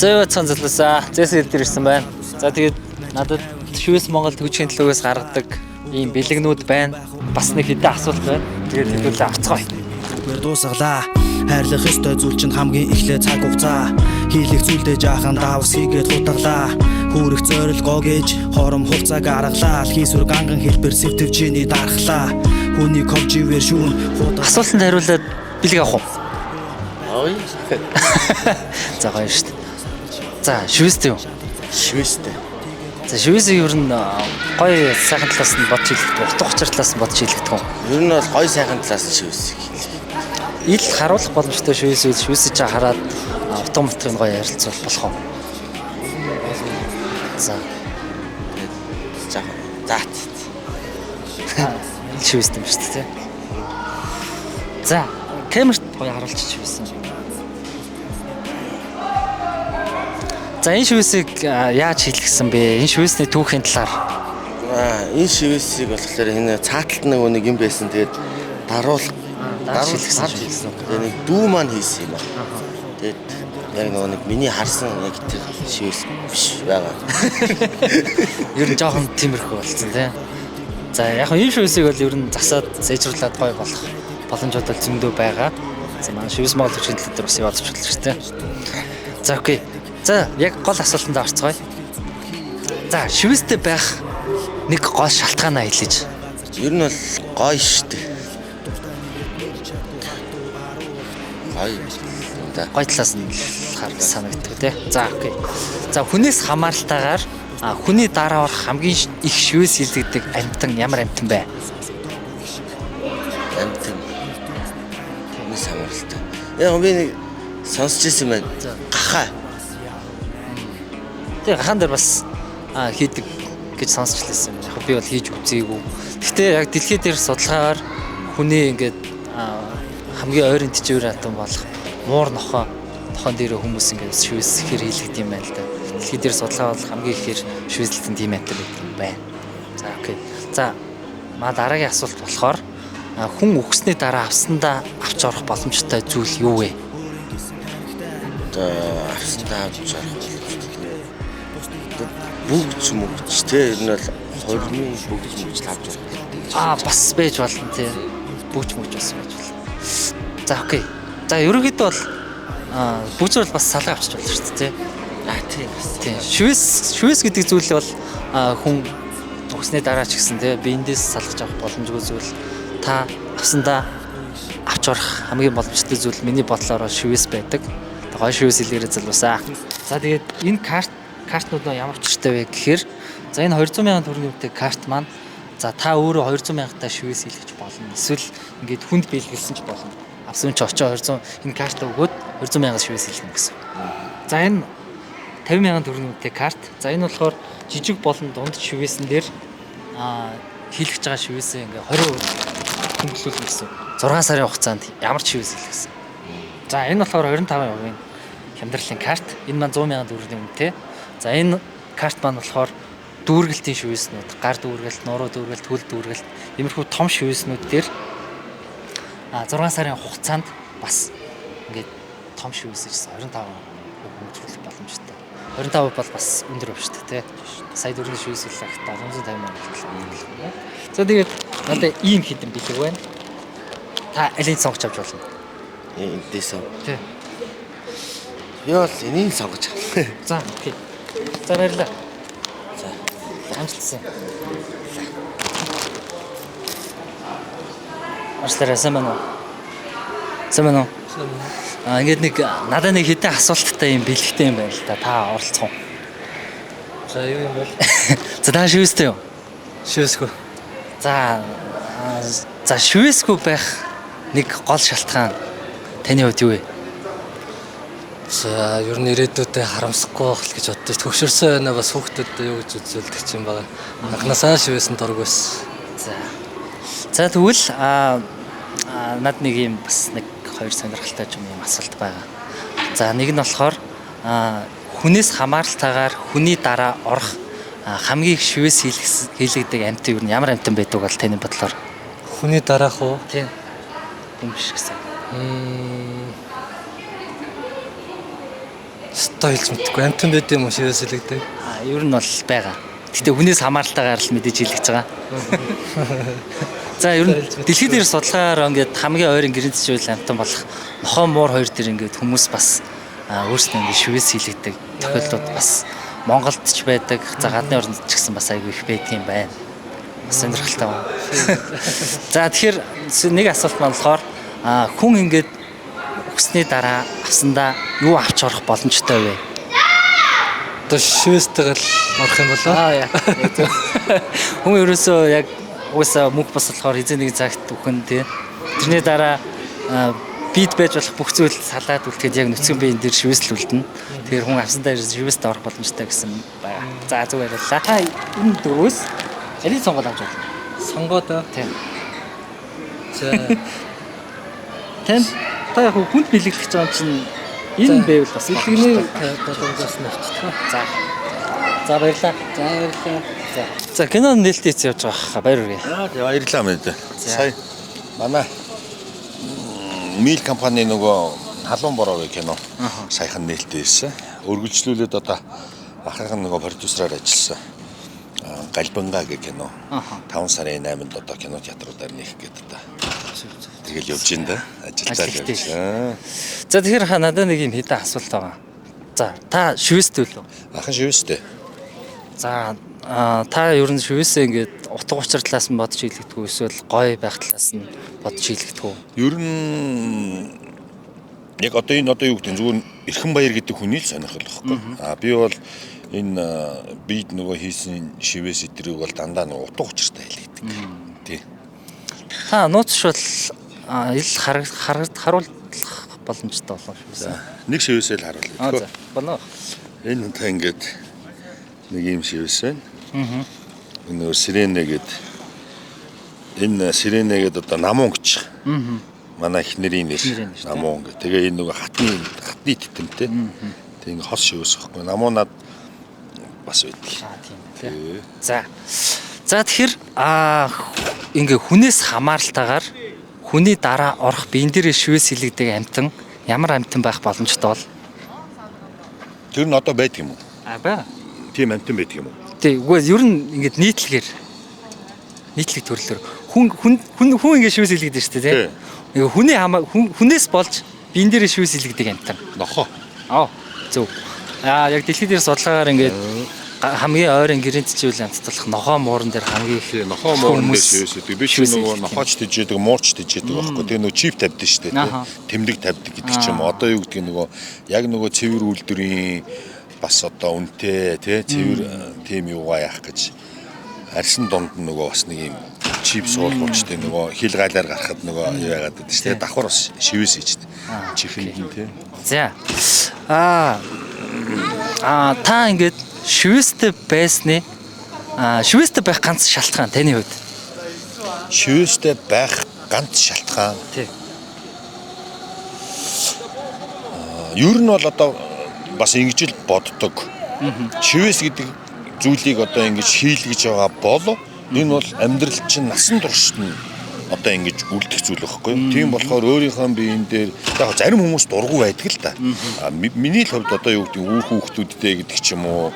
Зөө цанзлаасаа зэсэл дээр ирсэн байна. За тэгээд надад шивээс Монгол төвчгийн төлөөгөөс гаргадаг ийм бэлэгнүүд байна. Бас нэг хэдэн асуулт байна. Тэгээд хэдүүлээ авцгаая. Зүгээр дуусгалаа. Хайрлах ёстой зүйл чинь хамгийн эхлээд цаг хугацаа. Хийлэх зүйлдээ жаахан давс хийгээд хутгалаа. Хүүрэх зорилгоо гэж хором хугацааг аргалаа. Хийсвэр ганган хэлбэр сэвтвчээний дарахлаа. Хүний ковживэр шүүн хуудаа. Асуултанд хариулаад бэлэг авах уу? Ой. За гоё шүү дээ. За шивэстэй юу? Шивэстэй. За шивэсийг ер нь гоё сайхан талаас нь бодж хэлэхдээ, утга учир талаас нь бодж хэлэхдээ. Ер нь бол гоё сайхан талаас нь шивэсийг. Ил харуулах боломжтой шивэсүүд шивэсэж хараад утга мутгын гоё ярилцвал болох уу? За. За. Ил шивэстэй юм шүү дээ. За, камерт гоё харуулж шивэсэн. За энэ шивэсийг яаж хийлгэсэн бэ? Энэ шивэсний түүхийн талаар. Энэ шивэсийг болохоор энэ цааталт нэг юм байсан. Тэгээд даруулах хийлгэсэн. Тэгээд нэг дүү маань хийсэн юм аа. Тэгээд яг нэг миний харсан яг тэр шивэс биш байгаа. Ер нь жоохон тиймэрхүү болсон тийм. За яг энэ шивэсийг бол ер нь засаад сайжруулад гоё болох боломжууд бол зөндөө байгаа. За манай шивэс Монгол төвчгийн төлөв дээр бас явуулж болно шүү дээ. За окей. За яг гол асуултанд орцгоё. За шивэстэй байх нэг гол шалтгаанаа хэлж. Ер нь бол гоё штэ. Гоё талаас нь санагддаг тий. За окей. За хүнээс хамааралтайгаар хүний дараа орох хамгийн их шивэс хилдэгдэг амьтан ямар амьтан бэ? Амьтан. Хүнээс хамааралтай. Яг би нэг сонсч ирсэн байна. Гахаа. Тэгээ хахан дээр бас хийдэг гэж сонсч лээсэн юм. Яг би бол хийж үзээгүй. Гэхдээ яг дэлхийд дээр судалгаагаар хүний ингээд хамгийн ойрын тижээр атом болох муур нохоо дээр хүмүүс ингээд шивэс ихэр хийлгдэг юм байна л да. Дэлхийд дээр судалгаа бол хамгийн ихээр шивэслэлтэн тийм амьтан байдаг юм байна. За окей. За дараагийн асуулт болохоор хүн өгснээ дараа авсандаа авч орох боломжтой зүйл юу вэ? Авсандаа авч орох бүгд мөгч те ер нь бол хормын бүгд мөгч авч байгаа. Бас байж болно те. Бүгд мөгч бас байж болно. За окей. За ерөнхийдөө бол бүгд бол бас салга авчиж болно шүү дээ те. Тийм. Шивэс гэдэг зүйл бол хүн өгснээ дараа ч гэсэн те биендээс салгаж авах боломжгүй зүйл. Та авсандаа авч орох хамгийн боломжтой зүйл миний бодлоор шивэс байдаг. Гоё шивэс илгээрээ залуусаа. За тэгээд энэ картнууд нь ямар учиртай вэ гэхээр за энэ 200 сая төгрөгийн үнэтэй карт маань за та өөрөө 200 сая шивэс хийлгэж болно. Эсвэл ингээд хүнд биелгэлсэн ч болно. Авсан ч очоо 200 энэ карт өгөөд 200 сая шивэс хийлгэнэ гэсэн. За энэ 50 сая төгрөгийн үнэтэй карт. За энэ болохоор жижиг болон дунд шивэсэн дээр хийлгэж байгаа шивэсээ ингээ 20% хөнгөлүүлнэ гэсэн. 6 сарын хугацаанд ямар ч шивэс хийлгэсэн. За энэ болохоор 25% хямдралын карт. Энэ маань 100 сая төгрөгийн үнэтэй. За энэ карт маань болохоор дүүргэлтийн шивэснүүд, гар дүүргэлт, нуруу дүүргэлт, хөл дүүргэлт, иймэрхүү том шивэснүүд дээр 6 сарын хугацаанд бас ингээд том шивэсээс 25% хөнгөлөх боломжтой. 25% бол бас өндөр өв шүү дээ, тий. Сая дөрвөн шивэс хийлгэх 750 сая. За тэгээд надад ийм хэдэн бэлэг байна. Та алийг сонгож авч болно. Эндээс. Тий. Яа л энийг сонгож авах. За окей. За баярлалаа. За амжилтсан. Арслаараа сайн байна уу? Сайн байна уу? Ингээд нэг надад нэг хэдэн асуулттай юм бэлэгтэй юм байна л да. Та оролцох уу? За юу юм бол? За та шивэстэй юу? Шивэсгүй. За шивэсгүй байх нэг гол шалтгаан таны хувьд юу вэ? За ер нь ирээдүйдээ харамсахгүй байх л гэж боддоо. Төгшөрсөн байна бас хүүхдүүдэд юу гэж үзүүлдэг юм байгаа. Анхнаасаа шивэсэн дург байсан. За тэгвэл над нэг юм бас нэг хоёр сонирхолтой юм асуулт байгаа. За нэг нь болохоор хүнээс хамааралтайгаар хүний дараа орох хамгийн их шивэс хийлгдэг амьтан юу ямар амьтан байдаг бол таны бодлоор? Хүний дараах уу? Тийм. Хүн биш гэсэн. Стоо хэлж мэдгүй. Амтан байд юм уу шивээс хэлэгдэг. Ер нь бол байгаа. Гэтэ хүнээс хамааралтайгаар л мэдээж хэлэгдэж байгаа. За ер нь дэлхийд дээр судалгаагаар ингээд хамгийн ойрын гэрэнтч үйл амтан болох нохоо муур хоёр дээр ингээд хүмүүс бас өөрсдөө ингээд шивээс хэлэгдэг тохиолдлууд бас Монголд ч байдаг. За гадны орнд ч гэсэн бас айгүй их байдаг юм байна. Бас сонирхолтой байна. За тэгэхээр нэг асуулт маань болохоор хүн ингээд өгсний дараа авсандаа юу авч орох боломжтой вэ? Одоо шивээстэйгэл орох юм болоо. Яа. Хүн ерөөсөө яг уусаа мөнх бас болохоор эзэн нэг цагт үхэн тий. Тэрний дараа бид байж болох бүх зүйл салаад үлдэхэд яг нүцгэн биеийн дээр шивэслүүлдэнэ. Тэгэхээр хүн авсандаа шивэстэй орох боломжтой гэсэн байна. За зүг баярлалаа. Та энэ дөрвөөс алийг сонгоод авч байна? Сонгоод Тийм. за Тэн та яг хүнд бэлэгдэх гэж байгаа чинь энэ байвал бас бэлгэний болгоос нь авчихлаа. За. За баярлалаа. За баярлалаа. За кино нээлттэй явж байгаа баяр үргээ. Баярлалаа мэд. Сая манай Мил компани нөгөө халуун бороо кино саяхан нээлттэй ирсэн. Өргөжлүүлээд одоо ахыхан нөгөө продюсераар ажилласан. Галбанга гэх кино. 5 сарын 8-нд одоо кино театруудаар нээх гэдэг одоо. Тэгэл явж ин да. Ажилдаа явж. За тэгэхээр надад нэг юм хэдэн асуулт байгаа. За та шивэстэй үү? Ахын шивэстэй. За та ер нь шивэсээ ингээд утга учир талаас нь бодож хэлэгдэх үү эсвэл гоё байх талаас нь бодож хэлэгдэх үү? Ер нь яг одоо юу гэдэг зүгээр Эрхэн Баяр гэдэг хүний л сонирхол واخхой. Би бол энэ бид нөгөө хийсэн шивээс эдрийг бол дандаа нөгөө утга учиртай хэлэгдэг. Тий. Та нууц шул ил харуулах боломжтой болов шүү. Нэг шивээсээ л харуулъя. За боно. Энэ та ингээд нэг юм шивээс байна. Нөгөө сиренэ гэдэг энэ сиренэ гэдэг одоо намун гэж. Манай их нэрийн нэр намун гэх. Тэгээ энэ нөгөө хатны титэмтэй. Тэг ингээ хос шивээс واخхой. Намуунаад бас байдаг. Тийм. За. За тэгэхээр ингээ хүнээс хамааралтайгаар хүний дараа орох биен дээрээ шивээс хилэгдэг амтан ямар амтан байх боломжтой бол? Тэр нь одоо байдаг юм уу? Бай. Тийм амтан байдаг юм уу? Тий, үгүй ер нь ингээд нийтлэгээр нийтлэг төрлөөр хүн ингээд шивээс хилэгдэж штэ тий. Нэг хүнээс болж биен дээрээ шивээс хилэгдэг амтан. Нохоо. Зөв. Яг дэлхийд дээр судалгаагаар ингээд хамгийн ойрын гэрэнтчүүл амтталах нохоо мууран дээр хамгийн их Нохоо мууран дээр шивээсэдэг. Би ч нөгөө нохооч тэжээдэг, муурч тэжээдэг байхгүй. Тэгээ нөгөө чип тавьдаг штэ тий. Тэмдэг тавьдаг гэдэг ч юм. Одоо юу гэдгийг нөгөө яг нөгөө цэвэр үйлдвэрийн бас одоо үнэтэй тий цэвэр тим юугаа яах гэж арьсан донд нөгөө бас нэг юм чип суулгуучтай нөгөө хил гайлаар гарахад нөгөө юу яагаад гэдэг чинь давхар бас шивээс хийжтэй. Чихэнд тий. За. Та ингээд шивээстэй байсны шивээстэй байх ганц шалтгаан таны хувьд? Шивээстэй байх ганц шалтгаан. Тий. Ер нь бол одоо бас ингэж л боддог. Шивээс гэдэг зүйлийг одоо ингэж хийлгэж байгаа бол энэ бол амьдрал чинь насан туршид нь одоо ингэж үлдэх зүйл байхгүй юу? Тийм болохоор өөрийнхөө биеийн дээр яг зарим хүмүүс дургу байдаг л да. Миний л хувьд одоо юу гэдэг үр хүүхдүүдтэй гэдэг ч юм уу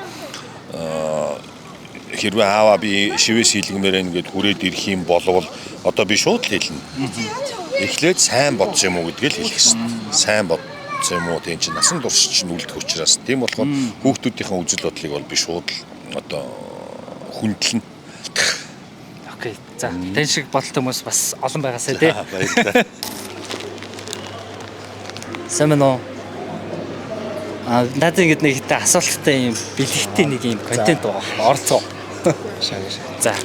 хэрвээ аава би шивээс хийлгэмээр ингээд хүрээд ирэх юм болвол одоо би шууд л хэлнэ. Эхлээд сайн бодсон юм уу гэдгийг л хэлэх хэрэгтэй. Сайн бодсон юм уу тийм чинь насан турш чинь үлдэх учраас тийм болохоор хүүхдүүдийн үзэл бодлыг бол би шууд л одоо хүндлэн. Окей. За, тань шиг бодолтой хүмүүс бас олон байгаасаа тий. Баярлалаа. Сэмэнэ. Надад ингэж нэг хитэ асуулттай юм бэлэгтэй нэг юм контент байгаа. Орцоо. За.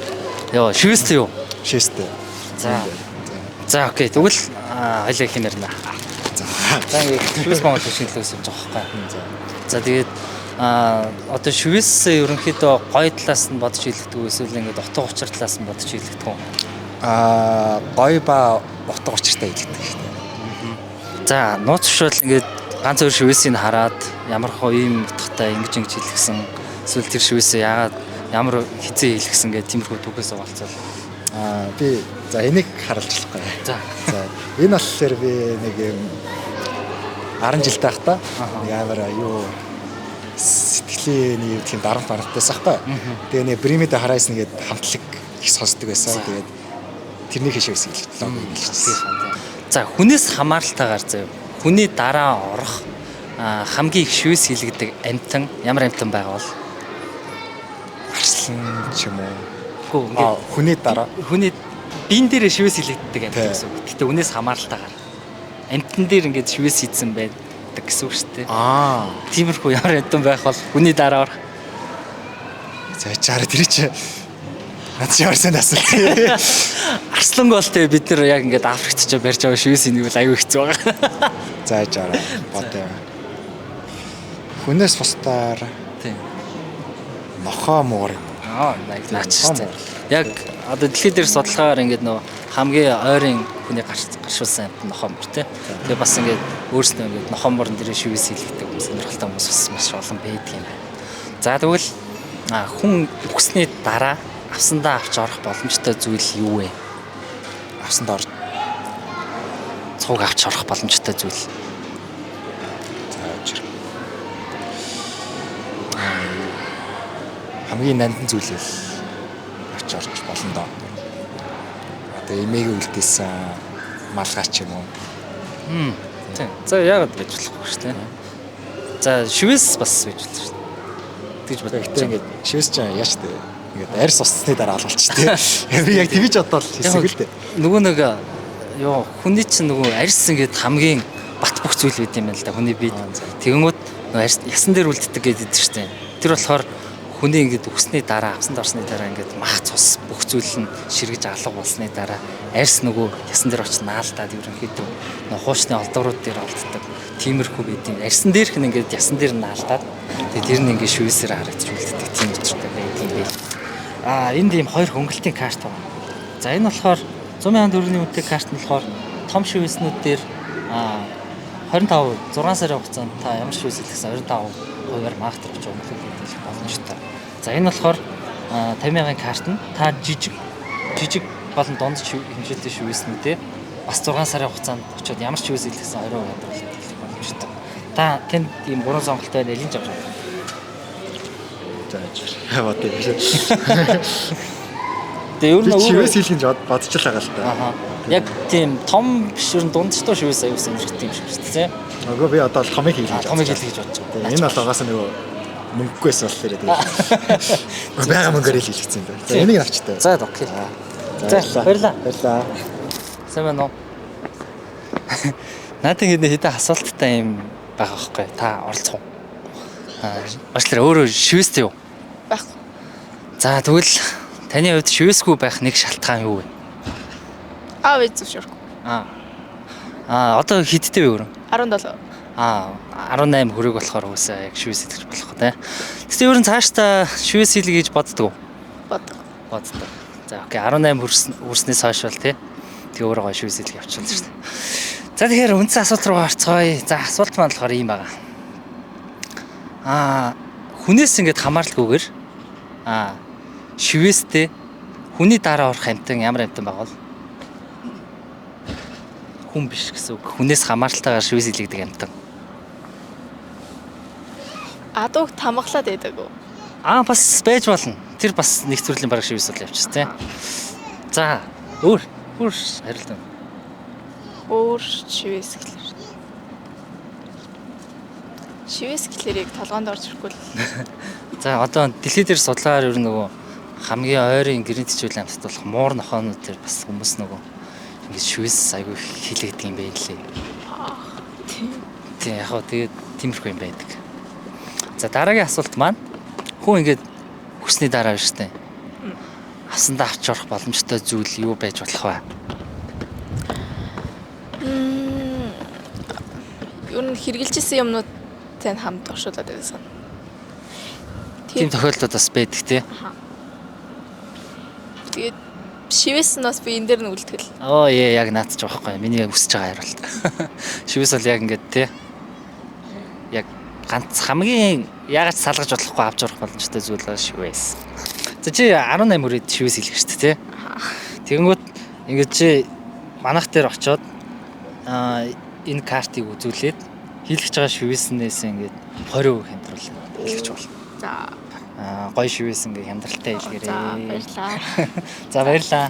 Йоо, шивэстэй юу? Шивэстэй. За, окей. Тэгвэл хоёлаа хинээр нэ. За, шивэс Монгол шинжилгээ юм жоох байхгүй. За, тэгээд одоо шивэсээ ерөнхийдөө гоё талаас нь бодож хэлэгдэг эсвэл ингээд утга учир талаас нь бодож хэлэгдэг үү? Гоё ба утга учиртай хэлэгдэг шүү дээ. За, нууц шууд ингээд ганц өөр шивэсийг хараад ямар хоо ийм утгатай ингэж хэлсэн эсвэл тэр шивэсээ яагаад ямар хизээ хэлсэн гэх тиймэрхүү түүхээс угаалцвал Би за энийг харуулчихлахгүй. За. Энэ болохоор би нэг юм 10 жил таахта нэг амар юу сэтгэлийн нэг тийм дарамт барагдсан байхгүй. Тэгээ нэг Bring Me the Horizon гэдэг хамтлаг их сонсдог байсан. Тэгээд тэрний хишээс хэлэлтлээ хэлчихсэн. За хүнээс хамааралтайгаар заяа. Хүний дараа орох хамгийн их шивээс хилэгдэг амьтан ямар амьтан байгаа бол Арслан ч юм уу. Гэхдээ Хүний дараа хүний биен дээр шивээс хилэгддэг амьтан гэсэн үг. Гэтэ үнээс хамааралтайгаар амьтан дээр ингээд шивээс хийдсэн байдаг гэсэн үг шүү дээ. Тиймэрхүү ямар амьтан байх бол хүний дараа орох. За чараа тэр чи над чи орсон асуулт. Арсланг бол тэ бид нар яг ингээд Африкт ч барьж байгаа шивээс хийх бол аюу хэцүү байгаа. За чараа бодё. Хүнээс бусдаар Тийм. нохоо муур. Наач шүү дээ. Яг одоо дэлхийд дээр судалгаагаар ингээд нөгөө хамгийн ойрын хүний гаршуулсан амьтан нохомор тий. Тэгээ бас ингээд өөрснөө ингээд нохоморн дээр шивээс хийлгдэг хүмүүс сонирхолтой хүмүүс бас маш олон байдаг юм байна. За тэгвэл хүн өгснээ дараа авсандаа авч орох боломжтой зүйл юу вэ? Авсанд орж Цуг авч орох боломжтой зүйл. зааж. Хамгийн нандин зүйлээ авч орж болно доо. Одоо эмээг үлдээсэн малгай ч юм уу. Тийм. За яагаад гэж болохгүй шүү дээ. За шивээс бас гэж болно шүү дээ. Тэгж бодож Гэхдээ ингээд шивээс ч яаж тээ. Ингээд арьс уссны дараа алгалч тээ. Би яг тэгж бодоод хэлсэг л дээ. Нөгөө нэг ёо хүний чинь нөгөө арьс ингээд хамгийн бат бөх зүйл байд юм байна л да хүний бие. Тэгэнгүүт нөгөө арьс ясан дээр үлддэг гэдэг шүү дээ. Тэр болохоор хүний ингээд өгсний дараа авсанд орсны дараа ингээд мах цус бүх зүйл нь ширгэж алга болсны дараа арьс нөгөө ясан дээр очиж наалдаад ерөнхийдөө нөгөө хуучны олдврууд дээр олддог. Тиймэрхүү байдیں۔ Арьсан дээрх нь ингээд ясан дээр нь наалдаад тэгээд тэр нь ингээд шивээсээр харагдаж үлддэг тийм учиртай байдаг юм байна. Энд ийм хоёр хөнгөлтийн карт байна. За энэ болохоор 100,000 төгрөгийн үнэтэй карт нь болохоор том шивээснүүд дээр 25 6 сарын хугацаанд та ямар шивээс илгэсэн 25%-аар магтар авч өгөх боломжтой. За энэ болохоор 50,000-ын карт нь та жижиг болон дунд хэмжээтэй шивээснүүдээ бас 6 сарын хугацаанд очиод ямар шивээс илгэсэн 20% хадгалах боломжтой. Та тэнд ийм 3 сонголтоор нэлийн авч байгаа. Зааж. Бодё. Тэгээ ер нь шивээс хийлгэж бодчихлаа гал та. Яг тийм том биш ер нь дундчтой шивээс аюул сонирхдаг юм шиг шүү дээ. Нөгөө би одоо томыг хийлгэж. Томыг хийлгэж бодож байгаа. Энэ бол угаасаа нөгөө мөнгөгүйс болохоор тэгээд. Бага мөнгөөр хийлгэсэн юм байна. За энийг авчтай. За окей. За баярлаа. Баярлаа. Сайн байна уу? Надад ингэ хэдэн асуулттай юм байгаа байхгүй. Та оролцох уу? Бачлаа өөрөө шивээстэй юу? Байхгүй. За тэгвэл таны хувьд шивээсгүй байх нэг шалтгаан юу вэ? Аав ээж зөвшөөрөхгүй. Одоо хэдтэй вэ өөрөө? 17. 18 хүрэг болохоор үгүйсээ яг шивээс хэлж болох тий. Тэгсэн ер нь цаашдаа шивээс хэлье гэж боддог уу? Боддог. За окей 18 хүрснээс хойш бол тий. Тэгээ өөрөө гоо шивээс хэлье явчихсан шүү дээ. За тэгэхээр үндсэн асуулт руу орцгоё. За асуулт маань болохоор ийм байгаа. Хүнээс ингэж хамааралгүйгээр шивээстэй хүний дараа орох амьтан ямар амьтан байгаа бол хүн биш гэсэн үг. Хүнээс хамааралтайгаар шивээс илэгдэг амьтан. Адууг тамгалаад байдаг уу? Бас байж болно. Тэр бас нэг төрлийн бараг шивээс бол явчихсан тийм. За өөр хариулт байна. Өөр шивээс гэлэр. Шивээс гэлэрийг толгоонд орж ирэхгүй л. За одоо дэлхийд дээр судлаагаар ер нь нөгөө хамгийн ойрын гэрийн тэжүүл амьтад болох муур нохоонууд дээр бас хүмүүс нөгөө ингэж шивээс айгүй хилэгдэг юм байна лээ. Тийм яг хөө тэгээд тиймэрхүү юм байдаг. За дараагийн асуулт маань хүн ингэж хүсний дараа биш үү? Авсандаа авч орох боломжтой зүйл юу байж болох вэ? Ер нь хэрэгжилжсэн юмнуудтай хамт оршуулад байсан. Тийм тохиолдолд бас байдаг тий. Тэгээд шивээс нь бас би энэ дээр нь үлдгэл. Яг наадч байгаа байхгүй. Миний үсэж байгаа хариулт. Шивээс бол яг ингэж тий. Яг ганц хамгийн яагаад салгаж болохгүй авч орох боломжтой зүйл бол шивээс. За чи 18 хүрээд шивээс хэлэх шүү дээ тий. Тэгэнгүүт ингэж чи манах дээр очиод энэ картыг үзүүлээд хийлгэж байгаа шивээснээс ингээд 20% хямдруул хийлгэж болно. За. Гоё шивээс ингээ хямдралтай хэлгээрээ. За баярлаа. За баярлаа.